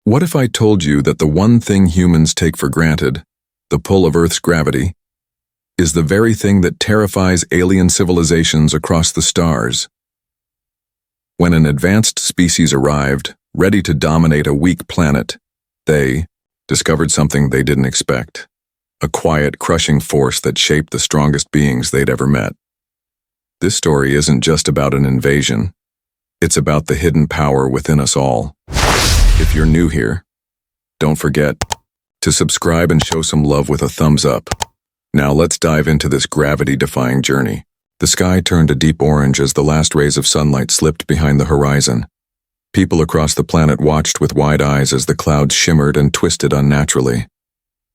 What if I told you that the one thing humans take for granted, the pull of Earth's gravity, is the very thing that terrifies alien civilizations across the stars? When an advanced species arrived, ready to dominate a weak planet, they discovered something they didn't expect. A quiet, crushing force that shaped the strongest beings they'd ever met. This story isn't just about an invasion. It's about the hidden power within us all. If you're new here, don't forget to subscribe and show some love with a thumbs up. Now let's dive into this gravity-defying journey. The sky turned a deep orange as the last rays of sunlight slipped behind the horizon. People across the planet watched with wide eyes as the clouds shimmered and twisted unnaturally.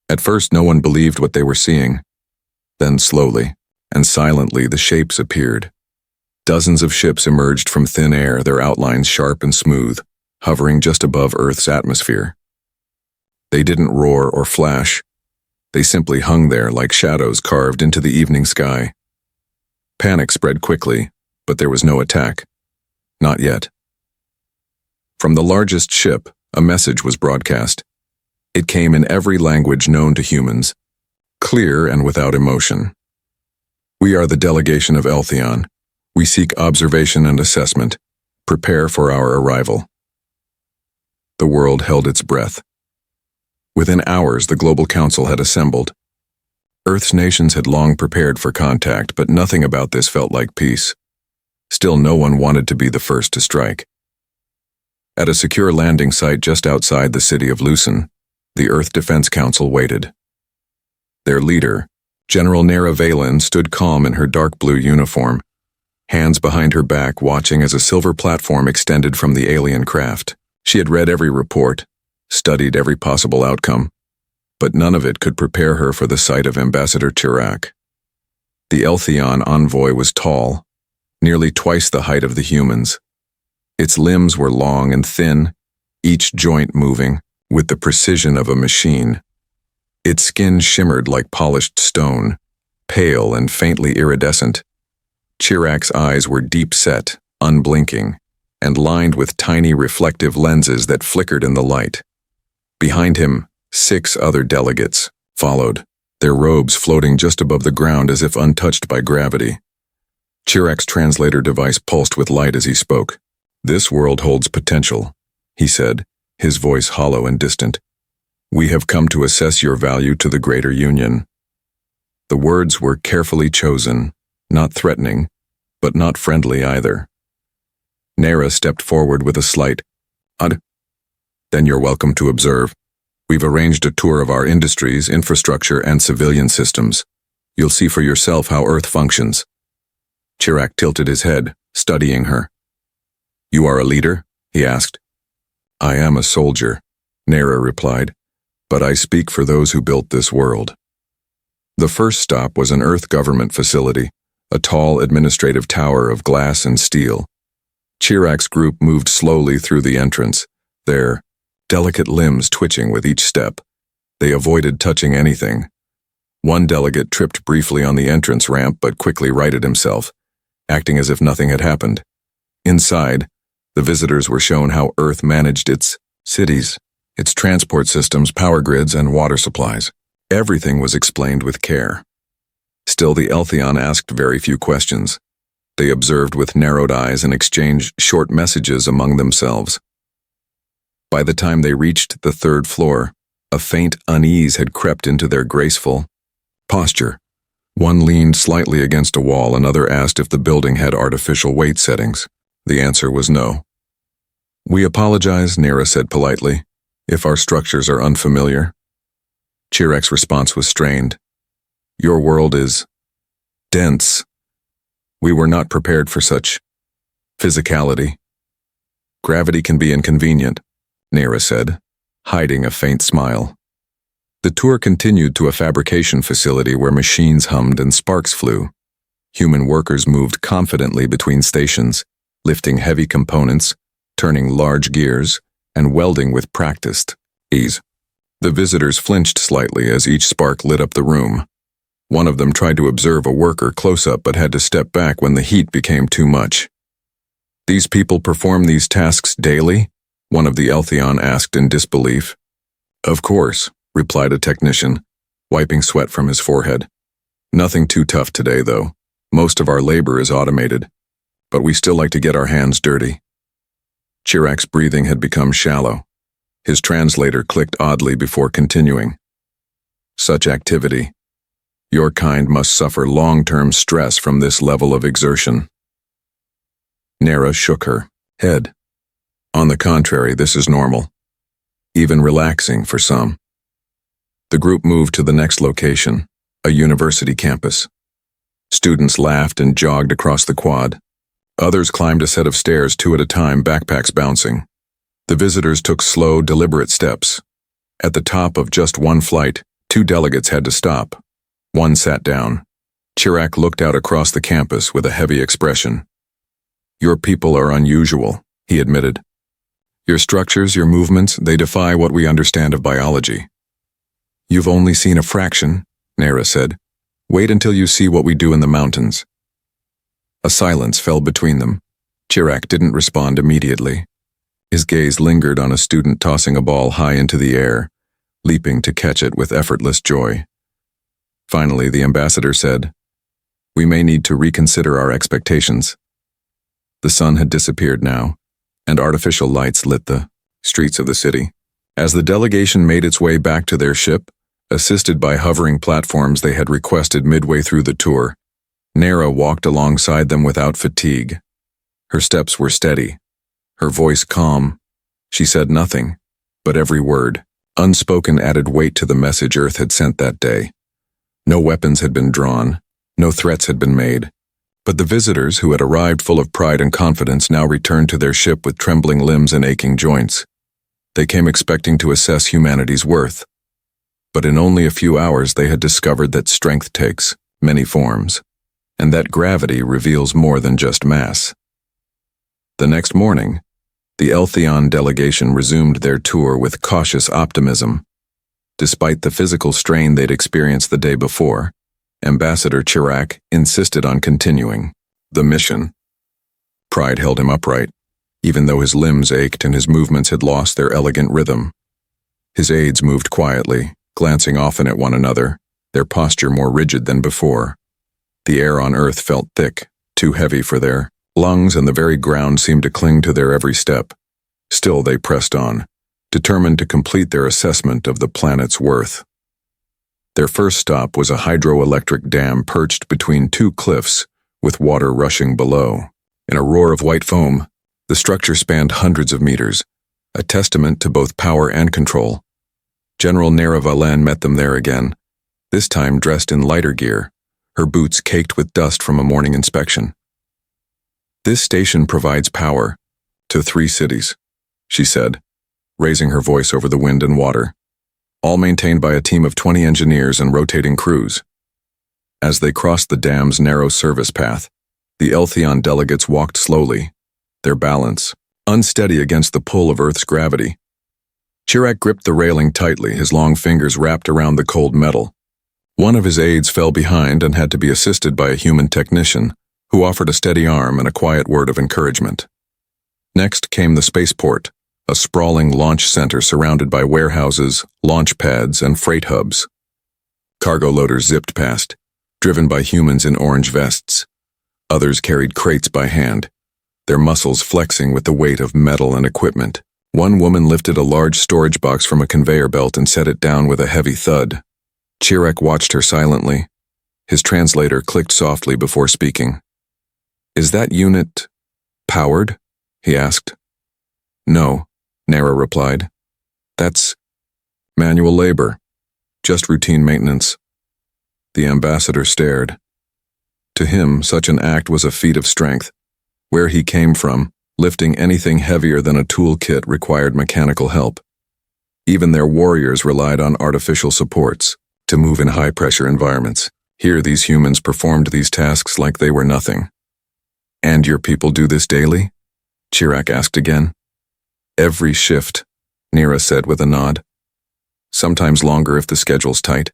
At first, no one believed what they were seeing. Then slowly and silently the shapes appeared. Dozens of ships emerged from thin air, their outlines sharp and smooth, hovering just above Earth's atmosphere. They didn't roar or flash. They simply hung there like shadows carved into the evening sky. Panic spread quickly, but there was no attack. Not yet. From the largest ship, a message was broadcast. It came in every language known to humans, clear and without emotion. We are the delegation of Eltheon. We seek observation and assessment. Prepare for our arrival. The world held its breath. Within hours, the Global Council had assembled. Earth's nations had long prepared for contact, but nothing about this felt like peace. Still, no one wanted to be the first to strike. At a secure landing site just outside the city of Lucen, the Earth Defense Council waited. Their leader, General Nera Valen, stood calm in her dark blue uniform, hands behind her back, watching as a silver platform extended from the alien craft. She had read every report, studied every possible outcome, but none of it could prepare her for the sight of Ambassador Chirac. The Eltheon envoy was tall, nearly twice the height of the humans. Its limbs were long and thin, each joint moving with the precision of a machine. Its skin shimmered like polished stone, pale and faintly iridescent. Chirac's eyes were deep-set, unblinking, and lined with tiny reflective lenses that flickered in the light. Behind him, 6 other delegates followed, their robes floating just above the ground as if untouched by gravity. Chirac's translator device pulsed with light as he spoke. "This world holds potential," he said, his voice hollow and distant. "We have come to assess your value to the greater union." The words were carefully chosen, not threatening, but not friendly either. Nera stepped forward with a slight, "Odd. Then you're welcome to observe. We've arranged a tour of our industries, infrastructure, and civilian systems. You'll see for yourself how Earth functions." Chirac tilted his head, studying her. "You are a leader?" he asked. "I am a soldier," Nera replied, "but I speak for those who built this world." The first stop was an Earth government facility, a tall administrative tower of glass and steel. Chirac's group moved slowly through the entrance, their delicate limbs twitching with each step. They avoided touching anything. One delegate tripped briefly on the entrance ramp but quickly righted himself, acting as if nothing had happened. Inside, the visitors were shown how Earth managed its cities, its transport systems, power grids, and water supplies. Everything was explained with care. Still, the Eltheon asked very few questions. They observed with narrowed eyes and exchanged short messages among themselves. By the time they reached the 3rd floor, a faint unease had crept into their graceful posture. One leaned slightly against a wall, another asked if the building had artificial weight settings. The answer was no. "We apologize," Nera said politely, "if our structures are unfamiliar." Chirac's response was strained. "Your world is dense. We were not prepared for such physicality." "Gravity can be inconvenient," Nera said, hiding a faint smile. The tour continued to a fabrication facility where machines hummed and sparks flew. Human workers moved confidently between stations, lifting heavy components, turning large gears, and welding with practiced ease. The visitors flinched slightly as each spark lit up the room. One of them tried to observe a worker close-up but had to step back when the heat became too much. "These people perform these tasks daily?" one of the Eltheon asked in disbelief. Of course, replied a technician, wiping sweat from his forehead. Nothing too tough today, though. Most of our labor is automated, but we still like to get our hands dirty. Chirac's breathing had become shallow. His translator clicked oddly before continuing. Such activity. Your kind must suffer long-term stress from this level of exertion. Nera shook her head. On the contrary, this is normal. Even relaxing for some. The group moved to the next location, a university campus. Students laughed and jogged across the quad. Others climbed a set of stairs 2 at a time, backpacks bouncing. The visitors took slow, deliberate steps. At the top of just one flight, 2 delegates had to stop. One sat down. Chirac looked out across the campus with a heavy expression. Your people are unusual, he admitted. Your structures, your movements, they defy what we understand of biology. You've only seen a fraction, Nera said. Wait until you see what we do in the mountains. A silence fell between them. Chirac didn't respond immediately. His gaze lingered on a student tossing a ball high into the air, leaping to catch it with effortless joy. Finally, the ambassador said, We may need to reconsider our expectations. The sun had disappeared now, and artificial lights lit the streets of the city. As the delegation made its way back to their ship, assisted by hovering platforms they had requested midway through the tour, Nera walked alongside them without fatigue. Her steps were steady, her voice calm. She said nothing, but every word, unspoken, added weight to the message Earth had sent that day. No weapons had been drawn, no threats had been made, but the visitors who had arrived full of pride and confidence now returned to their ship with trembling limbs and aching joints. They came expecting to assess humanity's worth. But in only a few hours they had discovered that strength takes many forms, and that gravity reveals more than just mass. The next morning, the Eltheon delegation resumed their tour with cautious optimism. Despite the physical strain they'd experienced the day before, Ambassador Chirac insisted on continuing the mission. Pride held him upright, even though his limbs ached and his movements had lost their elegant rhythm. His aides moved quietly, glancing often at one another, their posture more rigid than before. The air on Earth felt thick, too heavy for their lungs, and the very ground seemed to cling to their every step. Still they pressed on, determined to complete their assessment of the planet's worth. Their first stop was a hydroelectric dam perched between 2 cliffs, with water rushing below. In a roar of white foam, the structure spanned hundreds of meters, a testament to both power and control. General Nera Valen met them there again, this time dressed in lighter gear, her boots caked with dust from a morning inspection. This station provides power to 3 cities, she said, raising her voice over the wind and water, all maintained by a team of 20 engineers and rotating crews. As they crossed the dam's narrow service path, the Eltheon delegates walked slowly, their balance unsteady against the pull of Earth's gravity. Chirac gripped the railing tightly, his long fingers wrapped around the cold metal. One of his aides fell behind and had to be assisted by a human technician, who offered a steady arm and a quiet word of encouragement. Next came the spaceport, a sprawling launch center surrounded by warehouses, launch pads, and freight hubs. Cargo loaders zipped past, driven by humans in orange vests. Others carried crates by hand, their muscles flexing with the weight of metal and equipment. One woman lifted a large storage box from a conveyor belt and set it down with a heavy thud. Chirac watched her silently. His translator clicked softly before speaking. Is that unit powered? He asked. No, Nera replied. That's manual labor, just routine maintenance. The ambassador stared. To him, such an act was a feat of strength. Where he came from, lifting anything heavier than a toolkit required mechanical help. Even their warriors relied on artificial supports to move in high-pressure environments. Here, these humans performed these tasks like they were nothing. And your people do this daily? Chirac asked again. Every shift, Nera said with a nod. Sometimes longer if the schedule's tight.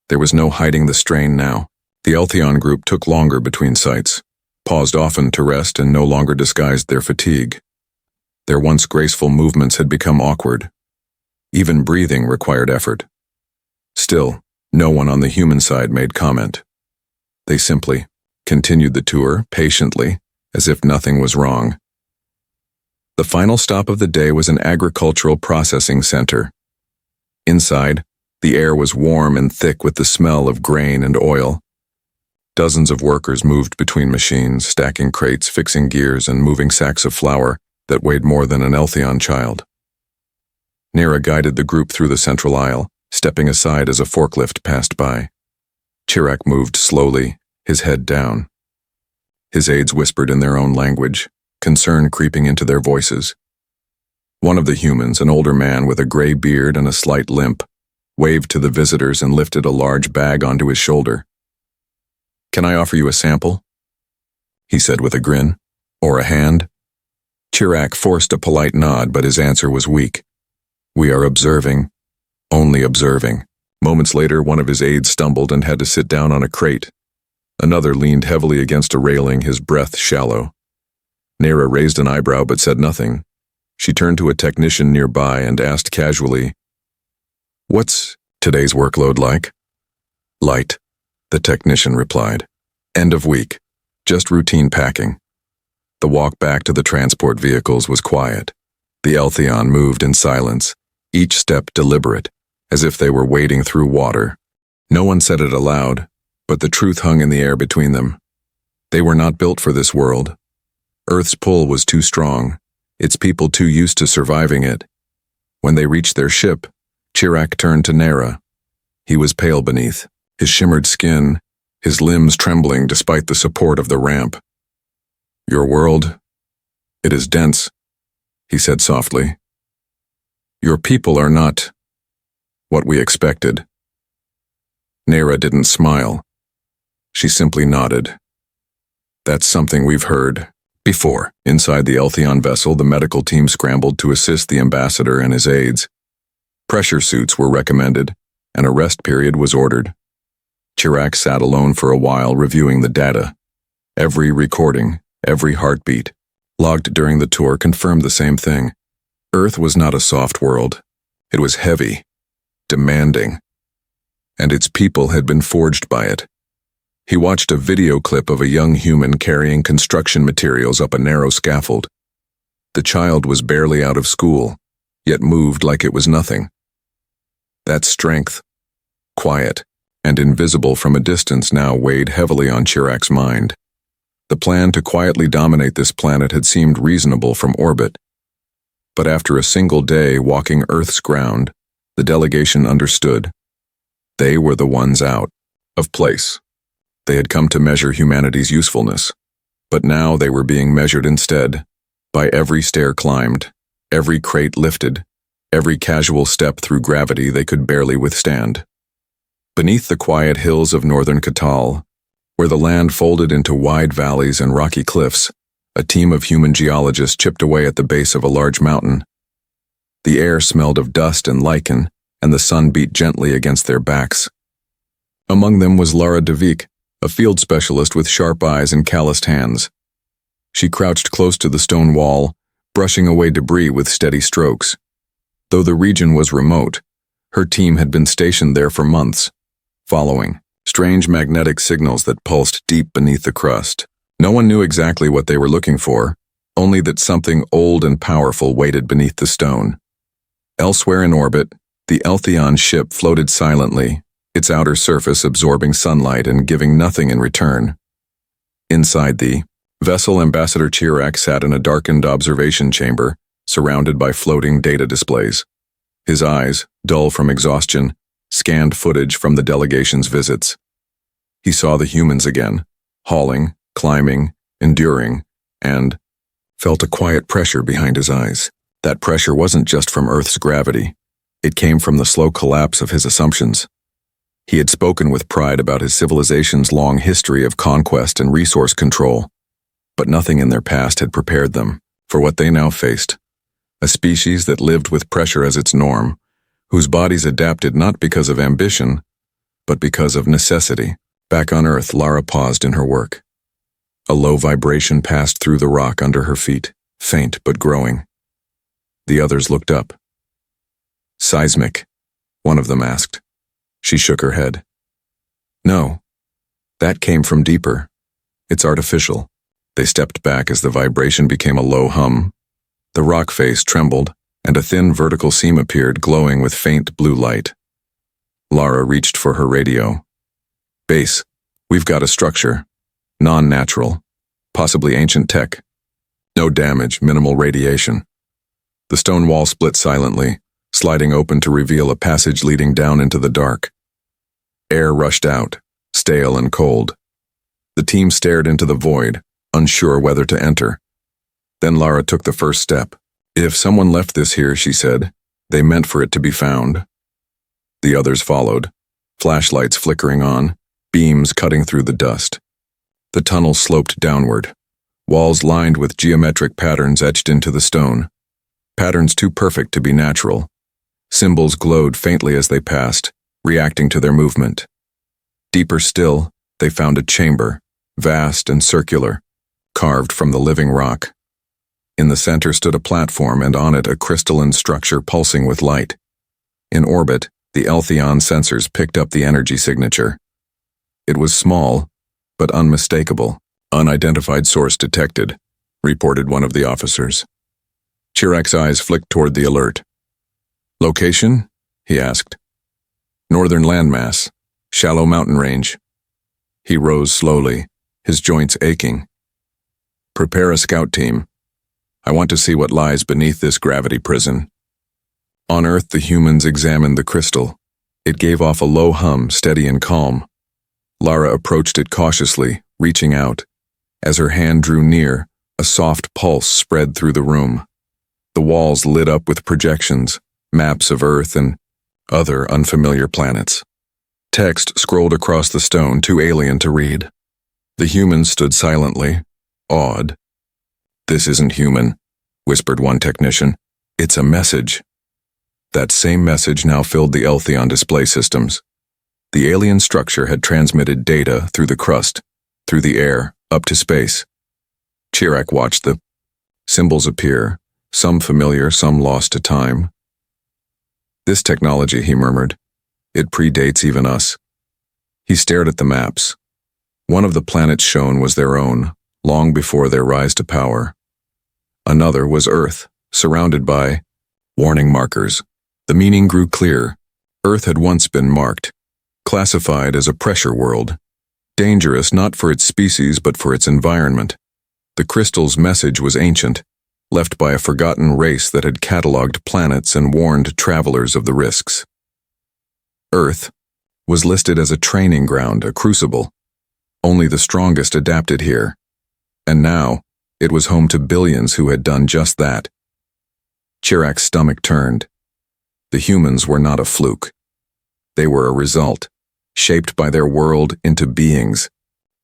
There was no hiding the strain now. The Eltheon group took longer between sites, paused often to rest, and no longer disguised their fatigue. Their once graceful movements had become awkward. Even breathing required effort. Still, no one on the human side made comment. They simply continued the tour, patiently, as if nothing was wrong. The final stop of the day was an agricultural processing center. Inside, the air was warm and thick with the smell of grain and oil. Dozens of workers moved between machines, stacking crates, fixing gears, and moving sacks of flour that weighed more than an Elthion child. Nera guided the group through the central aisle, stepping aside as a forklift passed by. Chirac moved slowly, his head down. His aides whispered in their own language, concern creeping into their voices. One of the humans, an older man with a gray beard and a slight limp, waved to the visitors and lifted a large bag onto his shoulder. "Can I offer you a sample?" he said with a grin. "Or a hand?" Chirac forced a polite nod, but his answer was weak. "We are observing. Only observing." Moments later, one of his aides stumbled and had to sit down on a crate. Another leaned heavily against a railing, his breath shallow. Nera raised an eyebrow but said nothing. She turned to a technician nearby and asked casually, "What's today's workload like?" "Light," the technician replied. "End of week. Just routine packing." The walk back to the transport vehicles was quiet. The Elthion moved in silence, each step deliberate, as if they were wading through water. No one said it aloud, but the truth hung in the air between them. They were not built for this world. Earth's pull was too strong, its people too used to surviving it. When they reached their ship, Chirac turned to Nera. He was pale beneath, his shimmered skin, his limbs trembling despite the support of the ramp. "Your world, it is dense," he said softly. "Your people are not what we expected." Nera didn't smile. She simply nodded. "That's something we've heard before." Inside the Elthion vessel, the medical team scrambled to assist the ambassador and his aides. Pressure suits were recommended, and a rest period was ordered. Chirac sat alone for a while, reviewing the data. Every recording, every heartbeat, logged during the tour confirmed the same thing. Earth was not a soft world. It was heavy, demanding, and its people had been forged by it. He watched a video clip of a young human carrying construction materials up a narrow scaffold. The child was barely out of school, yet moved like it was nothing. That strength, quiet, and invisible from a distance, now weighed heavily on Chirac's mind. The plan to quietly dominate this planet had seemed reasonable from orbit. But after a single day walking Earth's ground, the delegation understood. They were the ones out of place. They had come to measure humanity's usefulness, but now they were being measured instead by every stair climbed, every crate lifted, every casual step through gravity they could barely withstand. Beneath the quiet hills of northern Catal, where the land folded into wide valleys and rocky cliffs, a team of human geologists chipped away at the base of a large mountain. The air smelled of dust and lichen, and the sun beat gently against their backs. Among them was Lara Devik, a field specialist with sharp eyes and calloused hands. She crouched close to the stone wall, brushing away debris with steady strokes. Though the region was remote, her team had been stationed there for months, following strange magnetic signals that pulsed deep beneath the crust. No one knew exactly what they were looking for, only that something old and powerful waited beneath the stone. Elsewhere in orbit, the Elthion ship floated silently, its outer surface absorbing sunlight and giving nothing in return. Inside the vessel, Ambassador Chirac sat in a darkened observation chamber, surrounded by floating data displays. His eyes, dull from exhaustion, scanned footage from the delegation's visits. He saw the humans again, hauling, climbing, enduring, and felt a quiet pressure behind his eyes. That pressure wasn't just from Earth's gravity. It came from the slow collapse of his assumptions. He had spoken with pride about his civilization's long history of conquest and resource control, but nothing in their past had prepared them for what they now faced. A species that lived with pressure as its norm, whose bodies adapted not because of ambition, but because of necessity. Back on Earth, Lara paused in her work. A low vibration passed through the rock under her feet, faint but growing. The others looked up. Seismic, one of them asked. She shook her head. No, that came from deeper. It's artificial. They stepped back as the vibration became a low hum. The rock face trembled, and a thin vertical seam appeared, glowing with faint blue light. Lara reached for her radio. Base, we've got a structure. Non-natural. Possibly ancient tech. No damage, minimal radiation. The stone wall split silently, sliding open to reveal a passage leading down into the dark. Air rushed out, stale and cold. The team stared into the void, unsure whether to enter. Then Lara took the first step. If someone left this here, she said, they meant for it to be found. The others followed, flashlights flickering on, beams cutting through the dust. The tunnel sloped downward, walls lined with geometric patterns etched into the stone. Patterns too perfect to be natural. Symbols glowed faintly as they passed, reacting to their movement. Deeper still, they found a chamber, vast and circular, carved from the living rock. In the center stood a platform, and on it a crystalline structure pulsing with light. In orbit, the Eltheon sensors picked up the energy signature. It was small, but unmistakable. Unidentified source detected, reported one of the officers. Chirac's eyes flicked toward the alert. Location? He asked. Northern landmass, shallow mountain range. He rose slowly, his joints aching. Prepare a scout team. I want to see what lies beneath this gravity prison. On Earth, the humans examined the crystal. It gave off a low hum, steady and calm. Lara approached it cautiously, reaching out. As her hand drew near, a soft pulse spread through the room. The walls lit up with projections, maps of Earth and other unfamiliar planets. Text scrolled across the stone, too alien to read. The humans stood silently, awed. This isn't human, whispered one technician. It's a message. That same message now filled the Eltheon display systems. The alien structure had transmitted data through the crust, through the air, up to space. Chirac watched the symbols appear, some familiar, some lost to time. This technology, he murmured. It predates even us. He stared at the maps. One of the planets shown was their own, long before their rise to power. Another was Earth, surrounded by warning markers. The meaning grew clear. Earth had once been marked, classified as a pressure world, dangerous not for its species but for its environment. The crystal's message was ancient, left by a forgotten race that had catalogued planets and warned travelers of the risks. Earth was listed as a training ground, a crucible. Only the strongest adapted here. And now, it was home to billions who had done just that. Chirac's stomach turned. The humans were not a fluke. They were a result, shaped by their world into beings,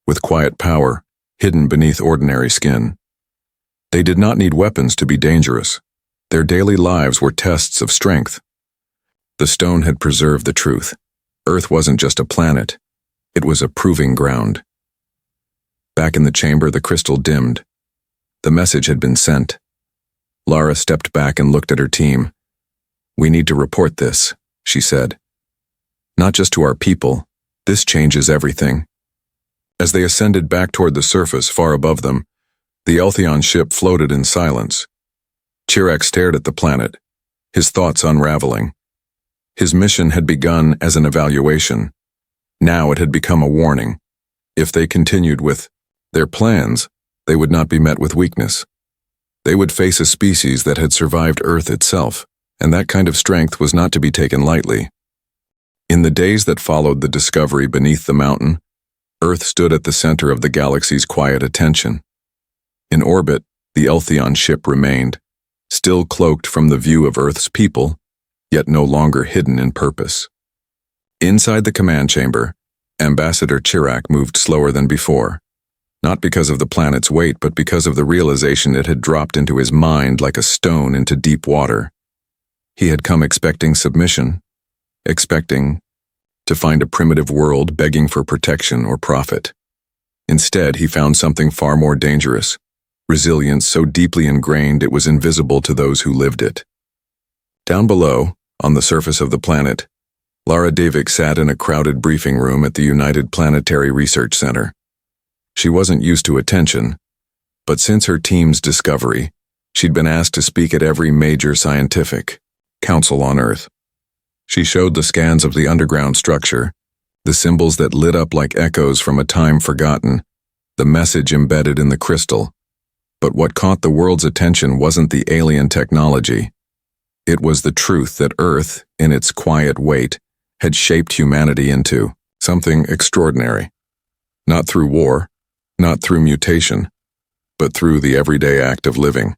with quiet power, hidden beneath ordinary skin. They did not need weapons to be dangerous. Their daily lives were tests of strength. The stone had preserved the truth. Earth wasn't just a planet. It was a proving ground. Back in the chamber, the crystal dimmed. The message had been sent. Lara stepped back and looked at her team. We need to report this, she said. Not just to our people. This changes everything. As they ascended back toward the surface far above them, the Eltheon ship floated in silence. Chirac stared at the planet, his thoughts unraveling. His mission had begun as an evaluation. Now it had become a warning. If they continued with their plans, they would not be met with weakness. They would face a species that had survived Earth itself, and that kind of strength was not to be taken lightly. In the days that followed the discovery beneath the mountain, Earth stood at the center of the galaxy's quiet attention. In orbit, the Eltheon ship remained, still cloaked from the view of Earth's people, yet no longer hidden in purpose. Inside the command chamber, Ambassador Chirac moved slower than before, not because of the planet's weight, but because of the realization it had dropped into his mind like a stone into deep water. He had come expecting submission, expecting to find a primitive world begging for protection or profit. Instead, he found something far more dangerous, resilience so deeply ingrained it was invisible to those who lived it. Down below, on the surface of the planet, Lara Davik sat in a crowded briefing room at the United Planetary Research Center. She wasn't used to attention, but since her team's discovery, she'd been asked to speak at every major scientific council on Earth. She showed the scans of the underground structure, the symbols that lit up like echoes from a time forgotten, the message embedded in the crystal. But what caught the world's attention wasn't the alien technology. It was the truth that Earth, in its quiet weight, had shaped humanity into something extraordinary. Not through war, not through mutation, but through the everyday act of living.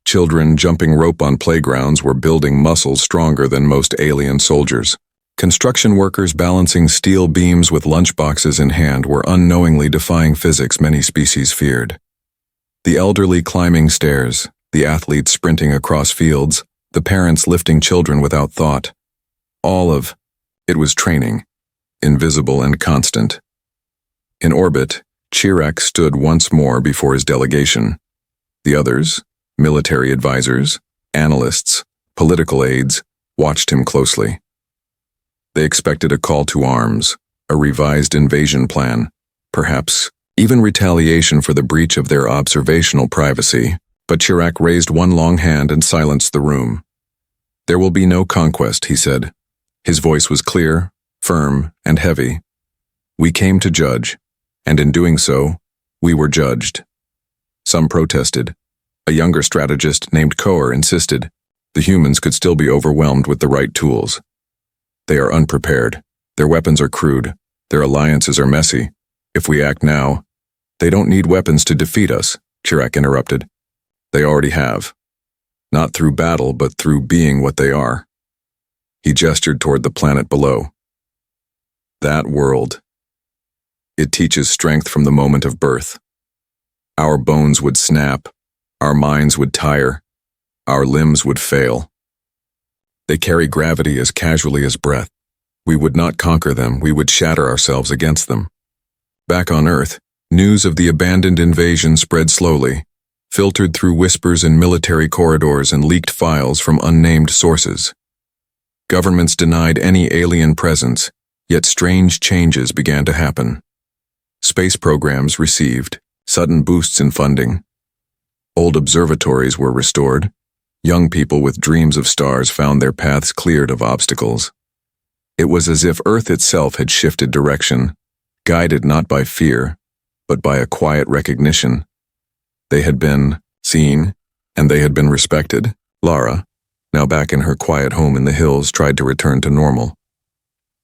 Children jumping rope on playgrounds were building muscles stronger than most alien soldiers. Construction workers balancing steel beams with lunchboxes in hand were unknowingly defying physics many species feared. The elderly climbing stairs, the athletes sprinting across fields, the parents lifting children without thought. All of it was training, invisible and constant. In orbit, Chirac stood once more before his delegation. The others, military advisors, analysts, political aides, watched him closely. They expected a call to arms, a revised invasion plan, perhaps even retaliation for the breach of their observational privacy, but Chirac raised one long hand and silenced the room. "There will be no conquest," he said. His voice was clear, firm, and heavy. "We came to judge, and in doing so, we were judged." Some protested. A younger strategist named Coer insisted the humans could still be overwhelmed with the right tools. "They are unprepared. Their weapons are crude. Their alliances are messy. If we act now, they don't need weapons to defeat us," Chirac interrupted. "They already have. Not through battle, but through being what they are." He gestured toward the planet below. "That world. It teaches strength from the moment of birth. Our bones would snap, our minds would tire, our limbs would fail. They carry gravity as casually as breath. We would not conquer them, we would shatter ourselves against them." Back on Earth, news of the abandoned invasion spread slowly, filtered through whispers in military corridors and leaked files from unnamed sources. Governments denied any alien presence, yet strange changes began to happen. Space programs received sudden boosts in funding. Old observatories were restored. Young people with dreams of stars found their paths cleared of obstacles. It was as if Earth itself had shifted direction, guided not by fear, but by a quiet recognition. They had been seen, and they had been respected. Lara, now back in her quiet home in the hills, tried to return to normal.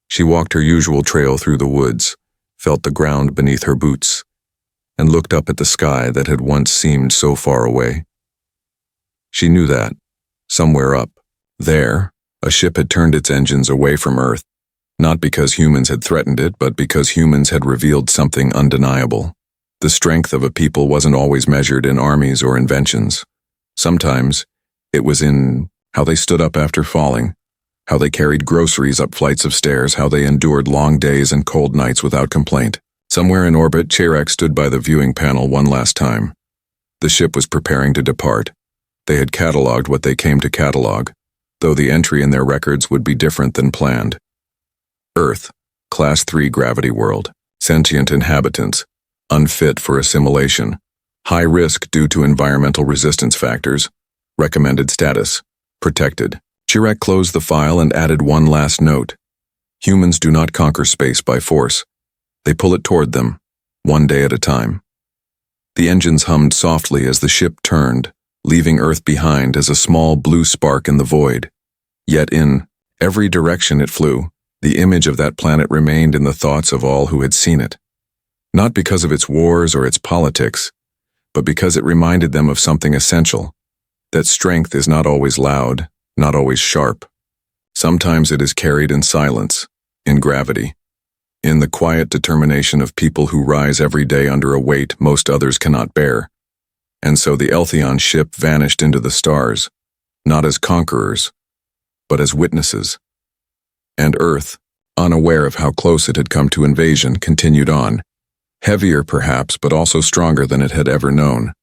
She walked her usual trail through the woods, felt the ground beneath her boots, and looked up at the sky that had once seemed so far away. She knew that, somewhere up there, a ship had turned its engines away from Earth, not because humans had threatened it, but because humans had revealed something undeniable. The strength of a people wasn't always measured in armies or inventions. Sometimes it was in how they stood up after falling, how they carried groceries up flights of stairs, how they endured long days and cold nights without complaint. Somewhere in orbit, Chirac stood by the viewing panel one last time. The ship was preparing to depart. They had cataloged what they came to catalog, though the entry in their records would be different than planned. Earth, Class 3 gravity world, sentient inhabitants, unfit for assimilation, high risk due to environmental resistance factors, recommended status, protected. Chirac closed the file and added one last note. Humans do not conquer space by force. They pull it toward them, one day at a time. The engines hummed softly as the ship turned, leaving Earth behind as a small blue spark in the void. Yet in every direction it flew, the image of that planet remained in the thoughts of all who had seen it. Not because of its wars or its politics, but because it reminded them of something essential, that strength is not always loud, not always sharp. Sometimes it is carried in silence, in gravity, in the quiet determination of people who rise every day under a weight most others cannot bear. And so the Eltheon ship vanished into the stars, not as conquerors, but as witnesses. And Earth, unaware of how close it had come to invasion, continued on, heavier perhaps, but also stronger than it had ever known.